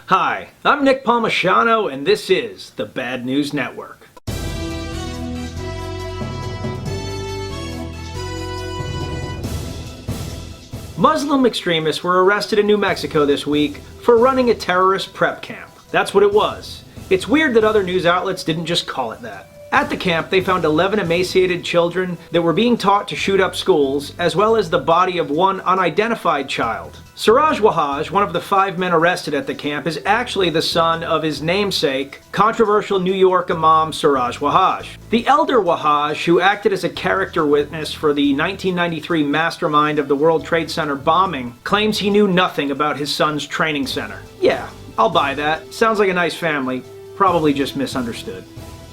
Hi, I'm Nick Palmisciano, and this is the Bad News Network. Muslim extremists were arrested in New Mexico this week for running a terrorist prep camp. That's what it was. It's weird that other news outlets didn't just call it that. At the camp, they found 11 emaciated children that were being taught to shoot up schools, as well as the body of one unidentified child. Siraj Wahaj, one of the 5 men arrested at the camp, is actually the son of his namesake, controversial New York Imam Siraj Wahaj. The elder Wahaj, who acted as a character witness for the 1993 mastermind of the World Trade Center bombing, claims he knew nothing about his son's training center. Yeah, I'll buy that. Sounds like a nice family. Probably just misunderstood.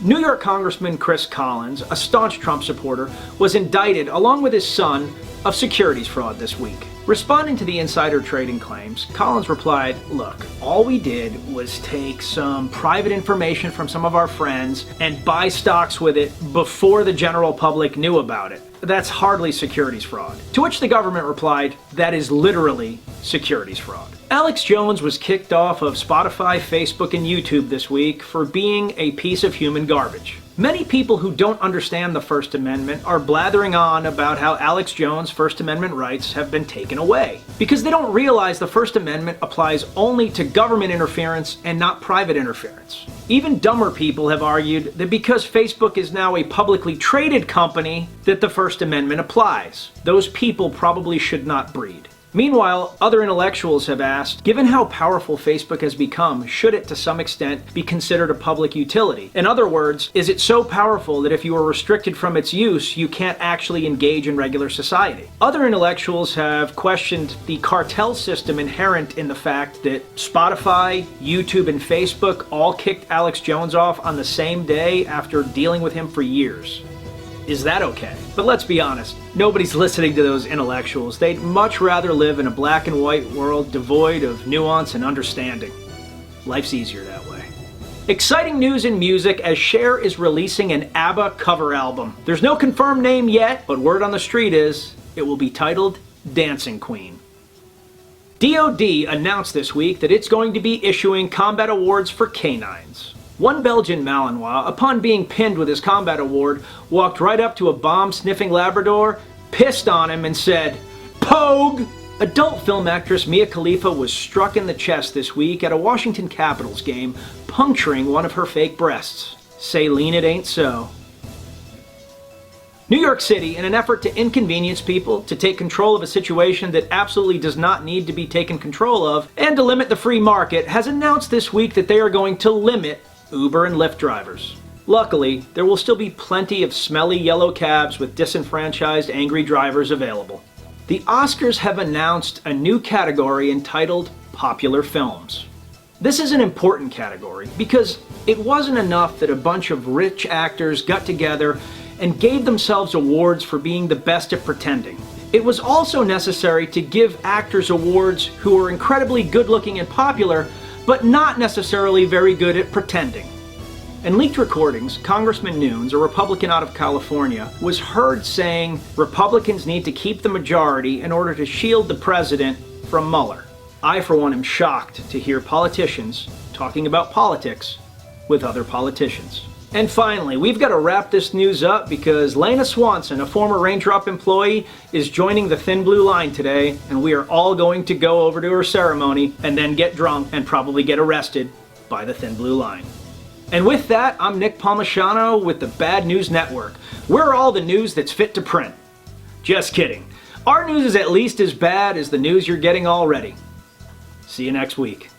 New York Congressman Collins, a staunch Trump supporter, was indicted along with his son of securities fraud this week. Responding to the insider trading claims, Collins replied, "Look, all we did was take some private information from some of our friends and buy stocks with it before the general public knew about it. That's hardly securities fraud." To which the government replied, "That is literally securities fraud." Alex Jones was kicked off of Spotify, Facebook, and YouTube this week for being a piece of human garbage. Many people who don't understand the First Amendment are blathering on about how Alex Jones' First Amendment rights have been taken away, because they don't realize the First Amendment applies only to government interference and not private interference. Even dumber people have argued that because Facebook is now a publicly traded company, that the First Amendment applies. Those people probably should not breed. Meanwhile, other intellectuals have asked, given how powerful Facebook has become, should it to some extent be considered a public utility? In other words, is it so powerful that if you are restricted from its use, you can't actually engage in regular society? Other intellectuals have questioned the cartel system inherent in the fact that Spotify, YouTube, and Facebook all kicked Alex Jones off on the same day after dealing with him for years. Is that okay? But let's be honest, nobody's listening to those intellectuals. They'd much rather live in a black and white world devoid of nuance and understanding. Life's easier that way. Exciting news in music as Cher is releasing an ABBA cover album. There's no confirmed name yet, but word on the street is it will be titled Dancing Queen. DoD announced this week that it's going to be issuing combat awards for canines. One Belgian Malinois, upon being pinned with his combat award, walked right up to a bomb-sniffing Labrador, pissed on him, and said, "Pogue!" Adult film actress Mia Khalifa was struck in the chest this week at a Washington Capitals game, puncturing one of her fake breasts. Say lean it ain't so. New York City, in an effort to inconvenience people, to take control of a situation that absolutely does not need to be taken control of, and to limit the free market, has announced this week that they are going to limit Uber and Lyft drivers. Luckily, there will still be plenty of smelly yellow cabs with disenfranchised angry drivers available. The Oscars have announced a new category entitled Popular Films. This is an important category because it wasn't enough that a bunch of rich actors got together and gave themselves awards for being the best at pretending. It was also necessary to give actors awards who are incredibly good-looking and popular, but not necessarily very good at pretending. In leaked recordings, Congressman Nunes, a Republican out of California, was heard saying Republicans need to keep the majority in order to shield the president from Mueller. I, for one, am shocked to hear politicians talking about politics with other politicians. And finally, we've got to wrap this news up because Lena Swanson, a former Raindrop employee, is joining the Thin Blue Line today, and we are all going to go over to her ceremony and then get drunk and probably get arrested by the Thin Blue Line. And with that, I'm Nick Palmisciano with the Bad News Network. We're all the news that's fit to print. Just kidding. Our news is at least as bad as the news you're getting already. See you next week.